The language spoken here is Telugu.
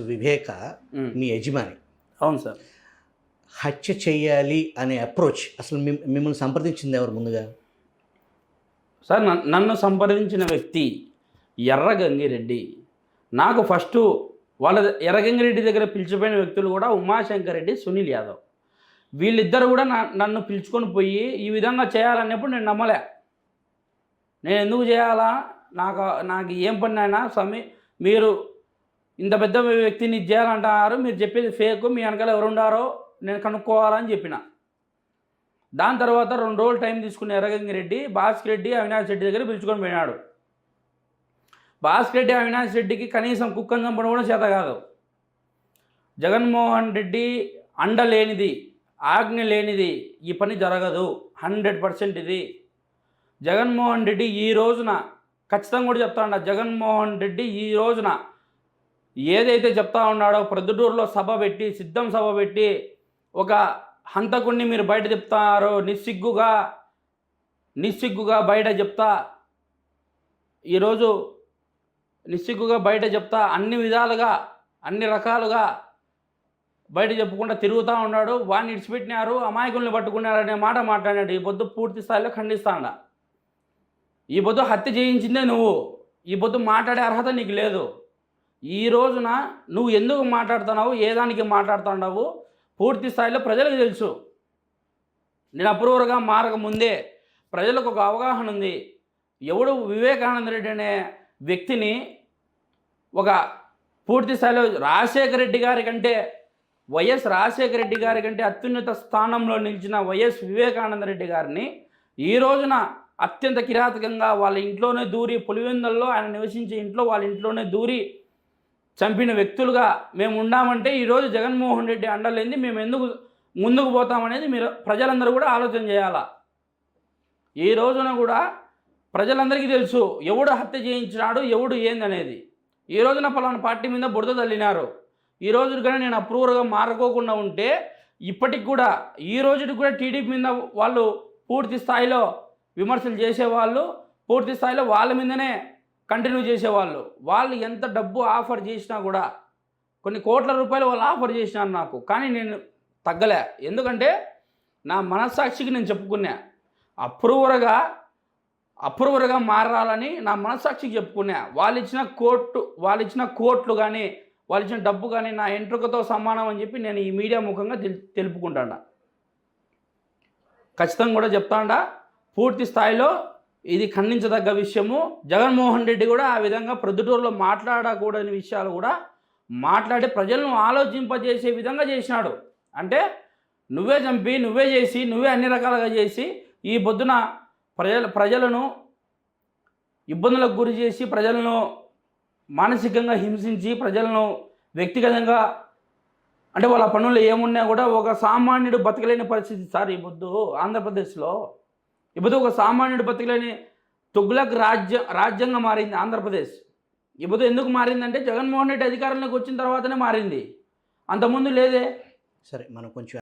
వివేక మీ యజమాని. అవును సార్. హత్య చేయాలి అనే అప్రోచ్ అసలు మిమ్మల్ని సంప్రదించింది ఎవరు ముందుగా? సార్ నన్ను సంప్రదించిన వ్యక్తి ఎర్రగంగిరెడ్డి. నాకు ఫస్టు వాళ్ళ ఎర్రగంగిరెడ్డి దగ్గర పిలిచిపోయిన వ్యక్తులు కూడా ఉమాశంకర్ రెడ్డి, సునీల్ యాదవ్. వీళ్ళిద్దరు కూడా నన్ను పిలుచుకొని పోయి ఈ విధంగా చేయాలన్నప్పుడు నేను నమ్మలే. నేను ఎందుకు చేయాలా, నాకు ఏం పని అయినా స్వామి, మీరు ఇంత పెద్ద వ్యక్తిని చేయాలంటారు, మీరు చెప్పేది ఫేక్, మీ వెనకాల ఎవరు ఉండారో నేను కనుక్కోవాలని చెప్పిన. దాని తర్వాత 2 రోజులు టైం తీసుకున్న ఎర్రగంగిరెడ్డి భాస్కర్ రెడ్డి, అవినాష్ రెడ్డి దగ్గర పిలుచుకొని పోయినాడు. భాస్కర్ రెడ్డి, అవినాష్ రెడ్డికి కనీసం కుక్కను చంపడం కూడా చేత కాదు. జగన్మోహన్ రెడ్డి అండ లేనిది, ఆజ్ఞ లేనిది ఈ పని జరగదు. 100% ఇది. జగన్మోహన్ రెడ్డి ఈ రోజున ఖచ్చితంగా కూడా చెప్తా జగన్మోహన్ రెడ్డి ఈ రోజున ఏదైతే చెప్తా ఉన్నాడో, ప్రొద్దుటూరులో సభ పెట్టి, సిద్ధం సభ పెట్టి, ఒక హంతకుణ్ణి మీరు బయట చెప్తారో నిస్సిగ్గుగా బయట చెప్తా, ఈరోజు నిస్సిగ్గుగా బయట చెప్తా, అన్ని విధాలుగా అన్ని రకాలుగా బయట చెప్పుకుంటూ తిరుగుతూ ఉన్నాడు. వాడిని ఇడిచిపెట్టినారు, అమాయకుల్ని పట్టుకున్నారనే మాట మాట్లాడాడు. ఈ పొద్దు పూర్తి స్థాయిలో ఖండిస్తాడ. ఈ పొద్దు హత్య చేయించిందే నువ్వు. ఈ పొద్దు మాట్లాడే అర్హత నీకు లేదు. ఈ రోజున నువ్వు ఎందుకు మాట్లాడుతున్నావు, ఏ దానికి మాట్లాడుతున్నావు పూర్తి స్థాయిలో ప్రజలకు తెలుసు. నేను అప్రూవర్గా మారకముందే ప్రజలకు ఒక అవగాహన ఉంది. ఎవడు వివేకానంద రెడ్డి అనే వ్యక్తిని ఒక పూర్తి స్థాయిలో రాజశేఖర రెడ్డి గారి కంటే, వైఎస్ రాజశేఖర రెడ్డి గారి కంటే అత్యున్నత స్థానంలో నిలిచిన వైఎస్ వివేకానంద రెడ్డి గారిని ఈ రోజున అత్యంత కిరాతకంగా వాళ్ళ ఇంట్లోనే దూరి, పులివెందుల్లో ఆయన నివసించే ఇంట్లో వాళ్ళ ఇంట్లోనే దూరి చంపిన వ్యక్తులుగా మేము ఉన్నామంటే ఈరోజు జగన్మోహన్ రెడ్డి అండలేంది మేము ఎందుకు ముందుకు పోతామనేది మీరు ప్రజలందరూ కూడా ఆలోచన చేయాలా. ఈ రోజున కూడా ప్రజలందరికీ తెలుసు ఎవడు హత్య చేయించినాడు, ఎవడు ఏందనేది. ఈ రోజున పలానా పార్టీ మీద బురద తల్లినారు. ఈ రోజు కానీ నేను అప్రూవర్గా మారకోకుండా ఉంటే ఇప్పటికి కూడా, ఈ రోజుకి కూడా టీడీపీ మీద వాళ్ళు పూర్తి స్థాయిలో విమర్శలు చేసేవాళ్ళు, పూర్తి స్థాయిలో వాళ్ళ మీదనే కంటిన్యూ చేసేవాళ్ళు. వాళ్ళు ఎంత డబ్బు ఆఫర్ చేసినా కూడా, కొన్ని కోట్ల రూపాయలు వాళ్ళు ఆఫర్ చేసినారు నాకు, కానీ నేను తగ్గలే. ఎందుకంటే నా మనస్సాక్షికి నేను చెప్పుకున్నా, అప్రూవర్గా మారాలని నా మనస్సాక్షికి చెప్పుకున్నా. వాళ్ళు ఇచ్చిన కోట్లు కానీ, వాళ్ళు ఇచ్చిన డబ్బు కానీ నా ఎంట్రుకతో సమానం అని చెప్పి నేను ఈ మీడియా ముఖంగా తెలుపుకుంటాడా. ఖచ్చితంగా కూడా చెప్తాడా, పూర్తి స్థాయిలో ఇది ఖండించదగ్గ విషయము. జగన్మోహన్ రెడ్డి కూడా ఆ విధంగా ప్రొద్దుటూరులో మాట్లాడకూడని విషయాలు కూడా మాట్లాడి ప్రజలను ఆలోచింపజేసే విధంగా చేసినాడు. అంటే నువ్వే చంపి, నువ్వే చేసి, నువ్వే అన్ని రకాలుగా చేసి ఈ పొద్దున ప్రజలను ఇబ్బందులకు గురి చేసి, ప్రజలను మానసికంగా హింసించి, ప్రజలను వ్యక్తిగతంగా అంటే వాళ్ళ పనులు ఏమున్నా కూడా ఒక సామాన్యుడు బతకలేని పరిస్థితి సార్ ఈ పొద్దు ఆంధ్రప్రదేశ్లో. ఇప్పుడు ఒక సామాన్యుడు బతకలేని తుగ్లక్ రాజ్యంగా మారింది ఆంధ్రప్రదేశ్. ఇప్పుడు ఎందుకు మారిందంటే జగన్మోహన్ రెడ్డి అధికారంలోకి వచ్చిన తర్వాతనే మారింది, అంతకుముందు లేదే. సరే, మనం కొంచెం